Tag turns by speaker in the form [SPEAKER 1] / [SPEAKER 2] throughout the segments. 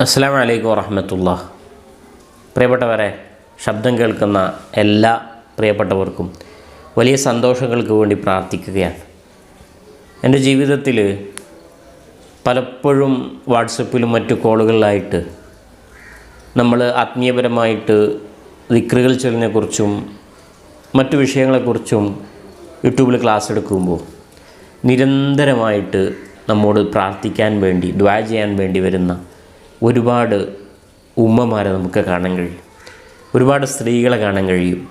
[SPEAKER 1] അസ്സലാമു അലൈക്കും വറഹ്മത്തുള്ളാഹി. പ്രിയപ്പെട്ടവരെ, ശബ്ദം കേൾക്കുന്ന എല്ലാ പ്രിയപ്പെട്ടവർക്കും വലിയ സന്തോഷങ്ങൾക്ക് വേണ്ടി പ്രാർത്ഥിക്കുകയാണ്. എൻ്റെ ജീവിതത്തിൽ പലപ്പോഴും വാട്സപ്പിലും മറ്റു കോളുകളിലായിട്ട് നമ്മൾ ആത്മീയപരമായിട്ട് ദിക്റുകൾ ചൊല്ലിനെക്കുറിച്ചും മറ്റു വിഷയങ്ങളെക്കുറിച്ചും യൂട്യൂബിൽ ക്ലാസ് എടുക്കുമ്പോൾ നിരന്തരമായിട്ട് നമ്മോട് പ്രാർത്ഥിക്കാൻ വേണ്ടി ദുആ ചെയ്യാൻ വേണ്ടി വരുന്ന ഒരുപാട് ഉമ്മമാരെ നമുക്ക് കാണാൻ കഴിയും, ഒരുപാട് സ്ത്രീകളെ കാണാൻ കഴിയും.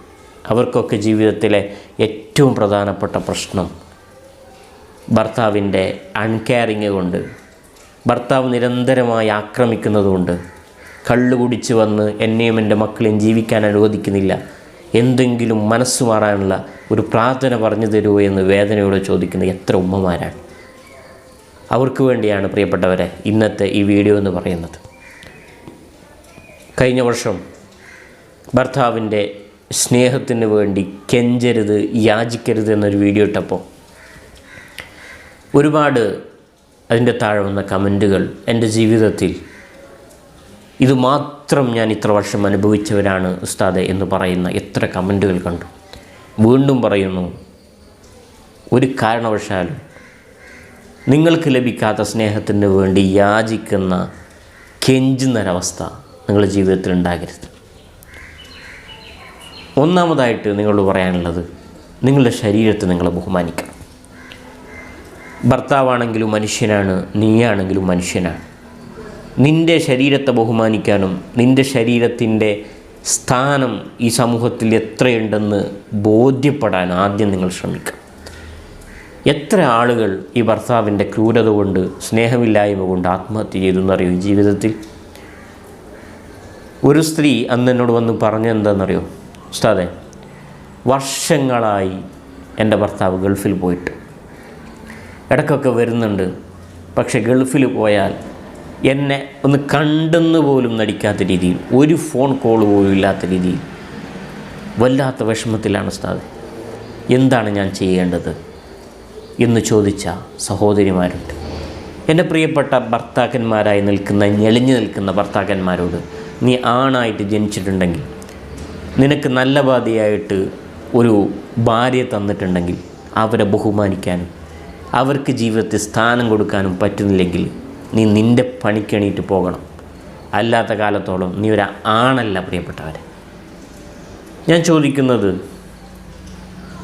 [SPEAKER 1] അവർക്കൊക്കെ ജീവിതത്തിലെ ഏറ്റവും പ്രധാനപ്പെട്ട പ്രശ്നം ഭർത്താവിൻ്റെ അൺകെയറിങ് കൊണ്ട്, ഭർത്താവ് നിരന്തരമായി ആക്രമിക്കുന്നതുകൊണ്ട്, കള്ളു കുടിച്ച് വന്ന് എന്നെയും എൻ്റെ മക്കളെയും ജീവിക്കാൻ അനുവദിക്കുന്നില്ല, എന്തെങ്കിലും മനസ്സ് മാറാനുള്ള ഒരു പ്രാർത്ഥന പറഞ്ഞു തരുമോ എന്ന് വേദനയോടെ ചോദിക്കുന്ന എത്ര ഉമ്മമാരാണ്. അവർക്ക് വേണ്ടിയാണ് പ്രിയപ്പെട്ടവരെ ഇന്നത്തെ ഈ വീഡിയോ എന്ന് പറയുന്നത്. കഴിഞ്ഞ വർഷം ഭർത്താവിൻ്റെ സ്നേഹത്തിന് വേണ്ടി കെഞ്ചരുത്, യാചിക്കരുത് എന്നൊരു വീഡിയോ ഇട്ടപ്പോൾ ഒരുപാട് അതിൻ്റെ താഴെ വന്ന കമൻറ്റുകൾ, എൻ്റെ ജീവിതത്തിൽ ഇത് മാത്രം ഞാൻ ഇത്ര വർഷം അനുഭവിച്ചവരാണ് ഉസ്താദെ എന്ന് പറയുന്ന എത്ര കമൻറ്റുകൾ കണ്ടു. വീണ്ടും പറയുന്നു, ഒരു കാരണവശാലും നിങ്ങൾക്ക് ലഭിക്കാത്ത സ്നേഹത്തിന് വേണ്ടി യാചിക്കുന്ന, കെഞ്ചുന്നൊരവസ്ഥ നിങ്ങളുടെ ജീവിതത്തിൽ ഉണ്ടാകരുത്. ഒന്നാമതായിട്ട് നിങ്ങളോട് പറയാനുള്ളത്, നിങ്ങളുടെ ശരീരത്തെ നിങ്ങൾ ബഹുമാനിക്കണം. ഭർത്താവാണെങ്കിലും മനുഷ്യനാണ്, നീയാണെങ്കിലും മനുഷ്യനാണ്. നിൻ്റെ ശരീരത്തെ ബഹുമാനിക്കാനും നിൻ്റെ ശരീരത്തിൻ്റെ സ്ഥാനം ഈ സമൂഹത്തിൽ എത്രയുണ്ടെന്ന് ബോധ്യപ്പെടാൻ ആദ്യം നിങ്ങൾ ശ്രമിക്കണം. എത്ര ആളുകൾ ഈ ഭർത്താവിൻ്റെ ക്രൂരത കൊണ്ട്, സ്നേഹമില്ലായ്മ കൊണ്ട് ആത്മഹത്യ ചെയ്തു എന്നറിയോ ഈ ജീവിതത്തിൽ? ഒരു സ്ത്രീ അന്ന് എന്നോട് വന്ന് പറഞ്ഞെന്താണെന്നറിയോ, ഉസ്താദേ, വർഷങ്ങളായി എൻ്റെ ഭർത്താവ് ഗൾഫിൽ പോയിട്ട്, ഇടയ്ക്കൊക്കെ വരുന്നുണ്ട്, പക്ഷേ ഗൾഫിൽ പോയാൽ എന്നെ ഒന്ന് കണ്ടെന്ന് പോലും നടിക്കാത്ത രീതിയിൽ, ഒരു ഫോൺ കോൾ പോലും ഇല്ലാത്ത രീതിയിൽ വല്ലാത്ത വിഷമത്തിലാണ് ഉസ്താദേ, എന്താണ് ഞാൻ ചെയ്യേണ്ടത് എന്ന് ചോദിച്ച സഹോദരിമാരുണ്ട്. എൻ്റെ പ്രിയപ്പെട്ട ഭർത്താക്കന്മാരായി നിൽക്കുന്ന, ഞെളിഞ്ഞു നിൽക്കുന്ന ഭർത്താക്കന്മാരോട്, നീ ആണായിട്ട് ജനിച്ചിട്ടുണ്ടെങ്കിൽ, നിനക്ക് നല്ല ബാധയായിട്ട് ഒരു ഭാര്യയെ തന്നിട്ടുണ്ടെങ്കിൽ അവരെ ബഹുമാനിക്കാനും അവർക്ക് ജീവിതത്തിൽ സ്ഥാനം കൊടുക്കാനും പറ്റുന്നില്ലെങ്കിൽ നീ നിൻ്റെ പണിക്കെണീറ്റ് പോകണം. അല്ലാത്ത കാലത്തോളം നീ ഒരു ആണല്ല പ്രിയപ്പെട്ടവരെ. ഞാൻ ചോദിക്കുന്നത്,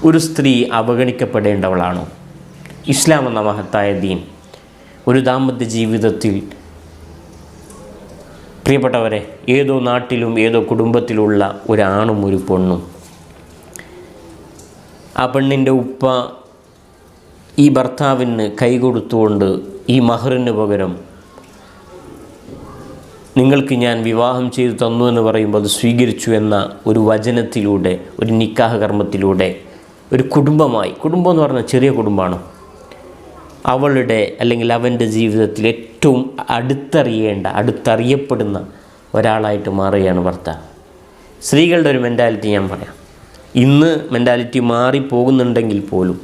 [SPEAKER 1] ഒരു സ്ത്രീ അവഗണിക്കപ്പെടേണ്ടവളാണോ? ഇസ്ലാം എന്ന മഹത്തായ ദീൻ ഒരു ദാമ്പത്യ ജീവിതത്തിൽ പ്രിയപ്പെട്ടവരെ, ഏതോ നാട്ടിലും ഏതോ കുടുംബത്തിലുള്ള ഒരാണും ഒരു പെണ്ണും, ആ പെണ്ണിൻ്റെ ഉപ്പ ഈ ഭർത്താവിന് കൈ കൊടുത്തുകൊണ്ട് ഈ മഹറിന് പകരം നിങ്ങൾക്ക് ഞാൻ വിവാഹം ചെയ്തു തന്നു എന്ന് പറയുമ്പോൾ അത് സ്വീകരിച്ചു എന്ന ഒരു വചനത്തിലൂടെ, ഒരു നിക്കാഹ് കർമ്മത്തിലൂടെ ഒരു കുടുംബമായി, കുടുംബം എന്ന് പറഞ്ഞാൽ ചെറിയ കുടുംബമാണ്, അവളുടെ അല്ലെങ്കിൽ അവൻ്റെ ജീവിതത്തിൽ ഏറ്റവും അടുത്തറിയപ്പെടുന്ന ഒരാളായിട്ട് മാറുകയാണ് ഭർത്താവ്. സ്ത്രീകളുടെ ഒരു മെൻറ്റാലിറ്റി ഞാൻ പറയാം. ഇന്ന് മെൻറ്റാലിറ്റി മാറിപ്പോകുന്നുണ്ടെങ്കിൽ പോലും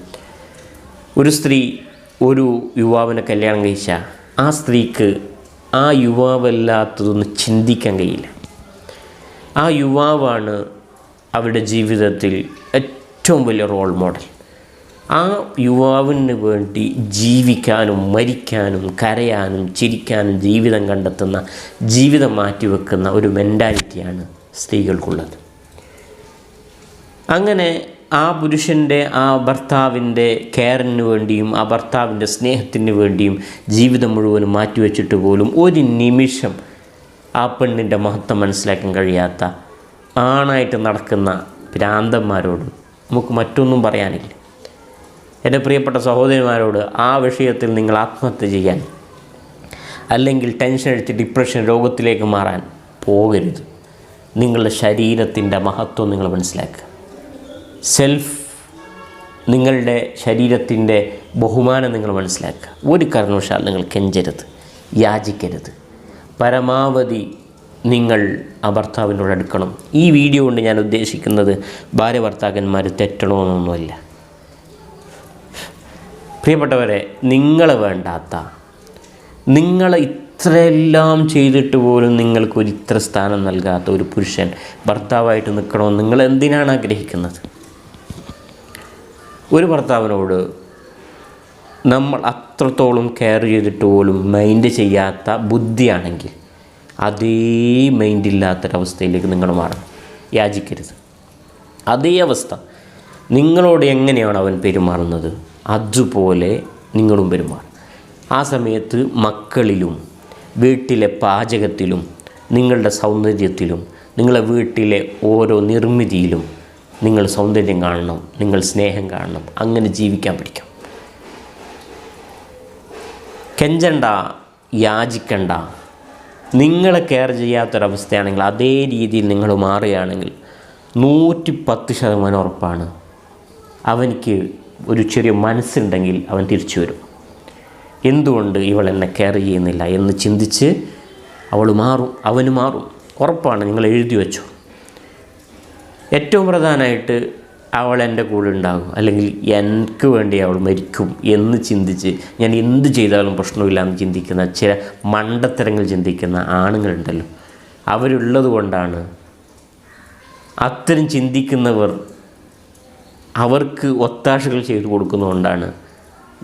[SPEAKER 1] ഒരു സ്ത്രീ ഒരു യുവാവിനെ കല്യാണം കഴിച്ചാൽ ആ സ്ത്രീക്ക് ആ യുവാവല്ലാത്തതൊന്നും ചിന്തിക്കാൻ കഴിയില്ല. ആ യുവാവാണ് അവരുടെ ജീവിതത്തിൽ ഏറ്റവും വലിയ റോൾ മോഡൽ. ആ യുവാവിന് വേണ്ടി ജീവിക്കാനും മരിക്കാനും കരയാനും ചിരിക്കാനും ജീവിതം കണ്ടെത്തുന്ന, ജീവിതം മാറ്റിവെക്കുന്ന ഒരു മെൻറ്റാലിറ്റിയാണ് സ്ത്രീകൾക്കുള്ളത്. അങ്ങനെ ആ പുരുഷൻ്റെ, ആ ഭർത്താവിൻ്റെ കെയറിന് വേണ്ടിയും ആ ഭർത്താവിൻ്റെ സ്നേഹത്തിന് വേണ്ടിയും ജീവിതം മുഴുവനും മാറ്റിവെച്ചിട്ട് പോലും ഒരു നിമിഷം ആ പെണ്ണിൻ്റെ മഹത്വം മനസ്സിലാക്കാൻ കഴിയാത്ത ആണായിട്ട് നടക്കുന്ന ഭ്രാന്തന്മാരോട് നമുക്ക് മറ്റൊന്നും പറയാനില്ല. എൻ്റെ പ്രിയപ്പെട്ട സഹോദരിമാരോട്, ആ വിഷയത്തിൽ നിങ്ങൾ ആത്മഹത്യ ചെയ്യാൻ അല്ലെങ്കിൽ ടെൻഷൻ അടിച്ച് ഡിപ്രഷൻ രോഗത്തിലേക്ക് മാറാൻ പോകരുത്. നിങ്ങളുടെ ശരീരത്തിൻ്റെ മഹത്വം നിങ്ങൾ മനസ്സിലാക്കുക. നിങ്ങളുടെ ശരീരത്തിൻ്റെ ബഹുമാനം നിങ്ങൾ മനസ്സിലാക്കുക. ഒരു കാരണവശാൽ നിങ്ങൾ കെഞ്ചരുത്, യാചിക്കരുത്. പരമാവധി നിങ്ങൾ ആ ഭർത്താവിനോട് അടുക്കണം. ഈ വീഡിയോ കൊണ്ട് ഞാൻ ഉദ്ദേശിക്കുന്നത് ഭാര്യ ഭർത്താക്കന്മാർ തെറ്റണമെന്നൊന്നുമില്ല. പ്രിയപ്പെട്ടവരെ, നിങ്ങളെ വേണ്ടാത്ത, നിങ്ങളെ ഇത്രയെല്ലാം ചെയ്തിട്ട് പോലും നിങ്ങൾക്കൊരു ഇത്ര സ്ഥാനം നൽകാത്ത ഒരു പുരുഷൻ ഭർത്താവായിട്ട് നിൽക്കണമെന്ന് നിങ്ങൾ എന്തിനാണ് ആഗ്രഹിക്കുന്നത്? ഒരു ഭർത്താവിനോട് നമ്മൾ അത്രത്തോളം കെയർ ചെയ്തിട്ട് പോലും മൈൻഡ് ചെയ്യാത്ത ബുദ്ധിയാണെങ്കിൽ അതേ മൈൻഡില്ലാത്തൊരവസ്ഥയിലേക്ക് നിങ്ങൾ മാറണം. യാചിക്കരുത്. അതേ അവസ്ഥ നിങ്ങളോട് എങ്ങനെയാണ് അവൻ പെരുമാറുന്നത് അതുപോലെ നിങ്ങളും പെരുമാറും. ആ സമയത്ത് മക്കളിലും വീട്ടിലെ പാചകത്തിലും നിങ്ങളുടെ സൗന്ദര്യത്തിലും നിങ്ങളുടെ വീട്ടിലെ ഓരോ നിർമ്മിതിയിലും നിങ്ങൾ സൗന്ദര്യം കാണണം, നിങ്ങൾ സ്നേഹം കാണണം. അങ്ങനെ ജീവിക്കാൻ പഠിക്കാം. കെഞ്ചണ്ട, യാചിക്കണ്ട. നിങ്ങളെ കെയർ ചെയ്യാത്തൊരവസ്ഥയാണെങ്കിൽ അതേ രീതിയിൽ നിങ്ങൾ മാറുകയാണെങ്കിൽ 110% ഉറപ്പാണ് അവനിക്ക് ഒരു ചെറിയ മനസ്സുണ്ടെങ്കിൽ അവൻ തിരിച്ചു വരും. എന്തുകൊണ്ട് ഇവൾ എന്നെ കെയർ ചെയ്യുന്നില്ല എന്ന് ചിന്തിച്ച് അവൾ മാറും, അവന് മാറും. ഉറപ്പാണ്, നിങ്ങൾ എഴുതി വെച്ചു. ഏറ്റവും പ്രധാനമായിട്ട് അവൾ എൻ്റെ കൂടെ ഉണ്ടാകും, അല്ലെങ്കിൽ എനിക്ക് വേണ്ടി അവൾ മരിക്കും എന്ന് ചിന്തിച്ച് ഞാൻ എന്ത് ചെയ്താലും പ്രശ്നമില്ല എന്ന് ചിന്തിക്കുന്ന ചില മണ്ടത്തരങ്ങൾ ചിന്തിക്കുന്ന ആണുങ്ങളുണ്ടല്ലോ, അവരുള്ളത് കൊണ്ടാണ് അത്തരം ചിന്തിക്കുന്നവർ അവർക്ക് ഒത്താശകൾ ചെയ്തു കൊടുക്കുന്നതുകൊണ്ടാണ്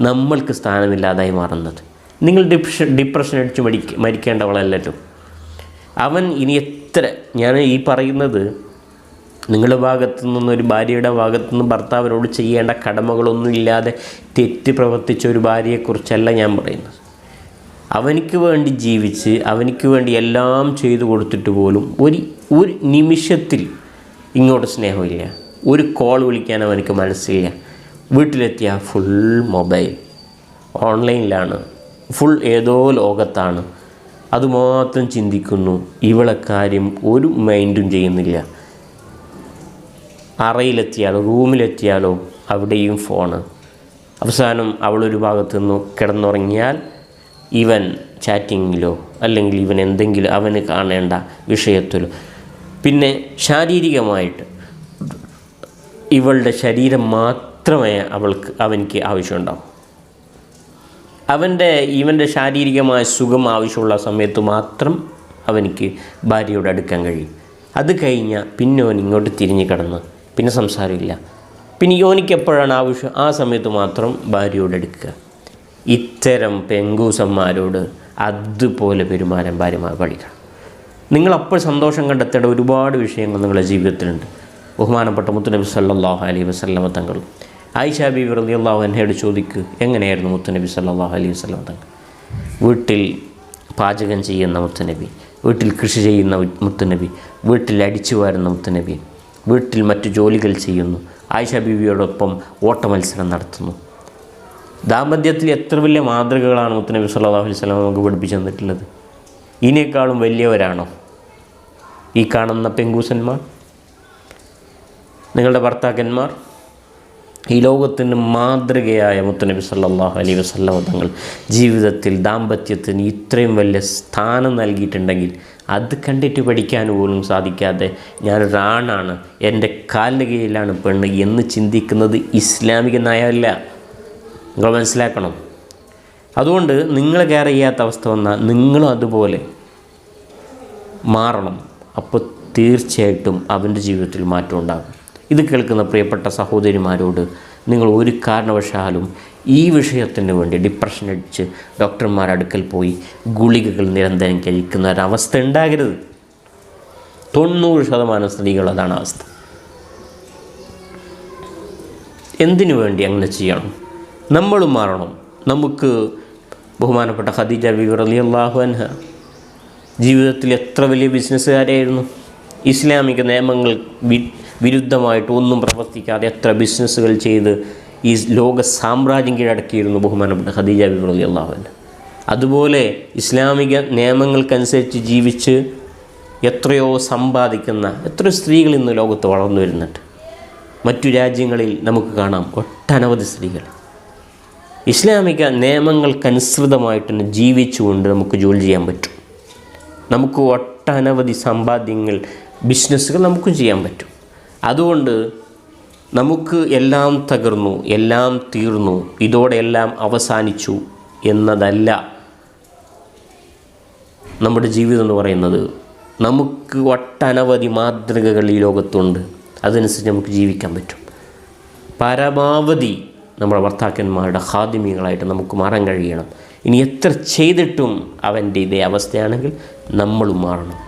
[SPEAKER 1] നമ്മൾക്ക് സ്ഥാനമില്ലാതായി മാറുന്നത്. നിങ്ങൾ ഡിപ്രഷൻ അടിച്ച് മരിക്കേണ്ടവളല്ലല്ലോ. അവൻ ഇനി എത്ര, ഞാൻ ഈ പറയുന്നത് നിങ്ങളുടെ ഭാഗത്തു നിന്നും ഒരു ഭാര്യയുടെ ഭാഗത്തു നിന്നും ഭർത്താവിനോട് ചെയ്യേണ്ട കടമകളൊന്നും ഇല്ലാതെ തെറ്റ് പ്രവർത്തിച്ച ഒരു ഭാര്യയെക്കുറിച്ചല്ല ഞാൻ പറയുന്നത്. അവനിക്ക് വേണ്ടി ജീവിച്ച് അവനിക്ക് വേണ്ടി എല്ലാം ചെയ്തു കൊടുത്തിട്ട് പോലും ഒരു നിമിഷത്തിൽ ഇങ്ങോട്ട് സ്നേഹമില്ല, ഒരു കോൾ വിളിക്കാൻ അവനിക്ക് മനസ്സില്ല. വീട്ടിലെത്തിയ ഫുൾ മൊബൈൽ, ഓൺലൈനിലാണ്, ഫുൾ ഏതോ ലോകത്താണ്, അതുമാത്രം ചിന്തിക്കുന്നു. ഇവളെ കാര്യം ഒരു മൈൻഡും ചെയ്യുന്നില്ല. അറയിലെത്തിയാലോ റൂമിലെത്തിയാലോ അവിടെയും ഫോണ്. അവസാനം അവളൊരു ഭാഗത്തു നിന്ന് കിടന്നുറങ്ങിയാൽ ഇവൻ ചാറ്റിങ്ങിലോ അല്ലെങ്കിൽ ഇവൻ എന്തെങ്കിലും അവന് കാണേണ്ട വിഷയത്തിലോ. പിന്നെ ശാരീരികമായിട്ട് ഇവളുടെ ശരീരം മാത്രമേ അവനിക്ക് ആവശ്യമുണ്ടാവും. ഇവൻ്റെ ശാരീരികമായ സുഖം ആവശ്യമുള്ള സമയത്ത് മാത്രം അവനിക്ക് ഭാര്യയോട് അടുക്കാൻ കഴിയും. അത് കഴിഞ്ഞാൽ പിന്നെ അവൻ ഇങ്ങോട്ട് തിരിഞ്ഞ് കിടന്ന് പിന്നെ സംസാരമില്ല. പിന്നെ യോനിക്ക് എപ്പോഴാണ് ആവശ്യം ആ സമയത്ത് മാത്രം ഭാര്യയോട് അടുക്കുക. ഇത്തരം പെങ്കൂസന്മാരോട് അതുപോലെ പെരുമാറാൻ ഭാര്യമാർ പഠിക്കണം. നിങ്ങളപ്പോൾ സന്തോഷം കണ്ടെത്തേണ്ട ഒരുപാട് വിഷയങ്ങൾ നിങ്ങളുടെ ജീവിതത്തിലുണ്ട്. ബഹുമാനപ്പെട്ട മുത്തുനബി സല്ലല്ലാഹു അലൈഹി വസല്ലമ തങ്ങൾ ആയിഷ ബീവി റളിയല്ലാഹു അൻഹയോട് ചോദിക്കുക, എങ്ങനെയായിരുന്നു മുത്തുനബി സല്ലല്ലാഹു അലൈഹി വസല്ലമ തങ്ങൾ? വീട്ടിൽ പാചകം ചെയ്യുന്ന മുത്തുനബി, വീട്ടിൽ കൃഷി ചെയ്യുന്ന മുത്തുനബി, വീട്ടിൽ അടിച്ചു വാരുന്ന മുത്തുനബി, വീട്ടിൽ മറ്റു ജോലികൾ ചെയ്യുന്നു, ആയിഷ ബീവിയോടൊപ്പം ഓട്ടമത്സരം നടത്തുന്നു. ദാമ്പത്യത്തിൽ എത്ര വലിയ മാതൃകകളാണ് മുത്തുനബി സല്ലല്ലാഹു അലൈഹി വസല്ലം നമുക്ക് പഠിപ്പിച്ചു തന്നിട്ടുള്ളത്. ഇതിനേക്കാളും വലിയവരാണോ ഈ കാണുന്ന പെങ്കൂസന്മാർ? നിങ്ങളുടെ ഭർത്താക്കന്മാർ? ഈ ലോകത്തിന് മാതൃകയായ മുത്തുനബി സല്ലല്ലാഹു അലൈഹി വസല്ലം തങ്ങൾ ജീവിതത്തിൽ ദാമ്പത്യത്തിന് ഇത്രയും വലിയ സ്ഥാനം നൽകിയിട്ടുണ്ടെങ്കിൽ അത് കണ്ടിട്ട് പഠിക്കാൻ പോലും സാധിക്കാതെ ഞാനൊരാണാണ്, എൻ്റെ കാലിന് കീഴിലാണ് പെണ്ണ് എന്ന് ചിന്തിക്കുന്നത് ഇസ്ലാമിക നയമല്ല. നിങ്ങൾ മനസ്സിലാക്കണം. അതുകൊണ്ട് നിങ്ങൾ കെയർ ചെയ്യാത്ത അവസ്ഥ വന്നാൽ നിങ്ങളും അതുപോലെ മാറണം. അപ്പോൾ തീർച്ചയായിട്ടും അവൻ്റെ ജീവിതത്തിൽ മാറ്റം ഉണ്ടാകും. ഇത് കേൾക്കുന്ന പ്രിയപ്പെട്ട സഹോദരിമാരോട് നിങ്ങൾ ഒരു കാരണവശാലും ഈ വിഷയത്തിന് വേണ്ടി ഡിപ്രഷൻ അടിച്ച് ഡോക്ടർമാരുടെ അടുക്കൽ പോയി ഗുളികകൾ നിരന്തരം കഴിക്കുന്ന ഒരവസ്ഥ ഉണ്ടാകരുത്. 90% സ്ത്രീകൾ അതാണ് അവസ്ഥ. എന്തിനു വേണ്ടി അങ്ങനെ ചെയ്യണം? നമ്മളും മാറണം. നമുക്ക് ബഹുമാനപ്പെട്ട ഖദീജ ബീവി റളിയല്ലാഹു അൻഹ ജീവിതത്തിൽ എത്ര വലിയ ബിസിനസ്സുകാരായിരുന്നു. ഇസ്ലാമിക നിയമങ്ങൾ വിരുദ്ധമായിട്ട് ഒന്നും പ്രവർത്തിക്കാതെ എത്ര ബിസിനസ്സുകൾ ചെയ്ത് ഈ ലോക സാമ്രാജ്യം കീഴടക്കിയിരുന്നു ബഹുമാനപ്പെട്ട ഖദീജ ബീവി റളിയല്ലാഹു അൻഹ. അതുപോലെ ഇസ്ലാമിക നിയമങ്ങൾക്കനുസരിച്ച് ജീവിച്ച് എത്രയോ സമ്പാദിക്കുന്ന എത്രയോ സ്ത്രീകൾ ഇന്ന് ലോകത്ത് വളർന്നു വരുന്നുണ്ട്. മറ്റു രാജ്യങ്ങളിൽ നമുക്ക് കാണാം ഒട്ടനവധി സ്ത്രീകൾ ഇസ്ലാമിക നിയമങ്ങൾക്കനുസൃതമായിട്ട് തന്നെ ജീവിച്ചുകൊണ്ട് നമുക്ക് ജോലി ചെയ്യാൻ പറ്റും. നമുക്ക് ഒട്ടനവധി സമ്പാദ്യങ്ങൾ, ബിസിനസ്സുകൾ നമുക്കും ചെയ്യാൻ പറ്റും. അതുകൊണ്ട് നമുക്ക് എല്ലാം തകർന്നു, എല്ലാം തീർന്നു, ഇതോടെ എല്ലാം അവസാനിച്ചു എന്നതല്ല നമ്മുടെ ജീവിതം എന്ന് പറയുന്നത്. നമുക്ക് ഒട്ടനവധി മാതൃകകൾ ഈ ലോകത്തുണ്ട്. അതനുസരിച്ച് നമുക്ക് ജീവിക്കാൻ പറ്റും. പരമാവധി നമ്മുടെ ഭർത്താക്കന്മാരുടെ ഖാദിമികളായിട്ട് നമുക്ക് മാറാൻ കഴിയണം. ഇനി എത്ര ചെയ്തിട്ടും അവൻ്റെ ഇതേ അവസ്ഥയാണെങ്കിൽ നമ്മളും മാറണം.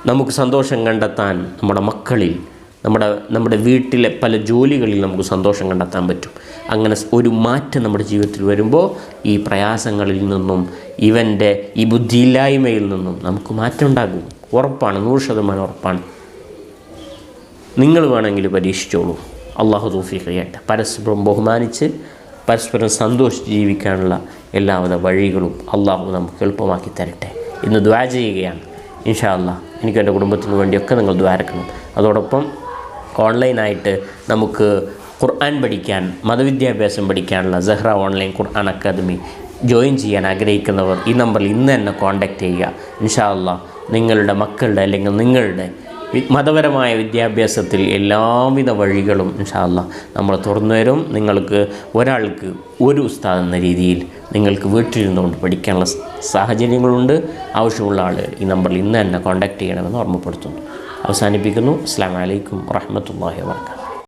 [SPEAKER 1] നമുക്ക് സന്തോഷം കണ്ടെത്താൻ നമ്മുടെ മക്കളിൽ, നമ്മുടെ വീട്ടിലെ പല ജോലികളിൽ നമുക്ക് സന്തോഷം കണ്ടെത്താൻ പറ്റും. അങ്ങനെ ഒരു മാറ്റം നമ്മുടെ ജീവിതത്തിൽ വരുമ്പോൾ ഈ പ്രയാസങ്ങളിൽ നിന്നും ഇവൻ്റെ ഈ ബുദ്ധിയില്ലായ്മയിൽ നിന്നും നമുക്ക് മാറ്റം ഉണ്ടാകും. ഉറപ്പാണ്, 100% ഉറപ്പാണ്. നിങ്ങൾ വേണമെങ്കിൽ പരീക്ഷിച്ചോളൂ. അള്ളാഹു തൗഫീഖ് ചെയ്യട്ടെ. പരസ്പരം ബഹുമാനിച്ച് പരസ്പരം സന്തോഷിച്ച് ജീവിക്കാനുള്ള എല്ലാവിധ വഴികളും അള്ളാഹു നമുക്ക് എളുപ്പമാക്കി തരട്ടെ. ഇന്ന് ദുആ ചെയ്യുകയാണ്. ഇൻഷാ അല്ലാഹ് എനിക്കും എൻ്റെ കുടുംബത്തിന് വേണ്ടിയൊക്കെ നിങ്ങൾ ദ്വാരക്കണം. അതോടൊപ്പം ഓൺലൈനായിട്ട് നമുക്ക് ഖുർആൻ പഠിക്കാൻ, മതവിദ്യാഭ്യാസം പഠിക്കാനുള്ള സഹ്റ ഓൺലൈൻ ഖുർആൻ അക്കാദമി ജോയിൻ ചെയ്യാൻ ആഗ്രഹിക്കുന്നവർ ഈ നമ്പറിൽ ഇന്ന് തന്നെ കോൺടാക്റ്റ് ചെയ്യുക. ഇൻഷാ അല്ലാഹ് നിങ്ങളുടെ മക്കളുടെ അല്ലെങ്കിൽ നിങ്ങളുടെ മതപരമായ വിദ്യാഭ്യാസത്തിൽ എല്ലാവിധ വഴികളും ഇൻഷാ അല്ലാഹ് നമ്മൾ തുറന്നു തരും. നിങ്ങൾക്ക് ഒരാൾക്ക് ഒരു ഉസ്താദ് എന്ന രീതിയിൽ നിങ്ങൾക്ക് വീട്ടിലിരുന്നുകൊണ്ട് പഠിക്കാനുള്ള സാഹചര്യങ്ങളുണ്ട്. ആവശ്യമുള്ള ആളുകൾ ഈ നമ്പറിൽ ഇന്ന് തന്നെ കോൺടാക്റ്റ് ചെയ്യണമെന്ന് ഓർമ്മപ്പെടുത്തുന്നു. അവസാനിപ്പിക്കുന്നു. അസ്സലാമു അലൈക്കും വറഹ്മത്തുള്ളാഹി വബറകാതുഹു.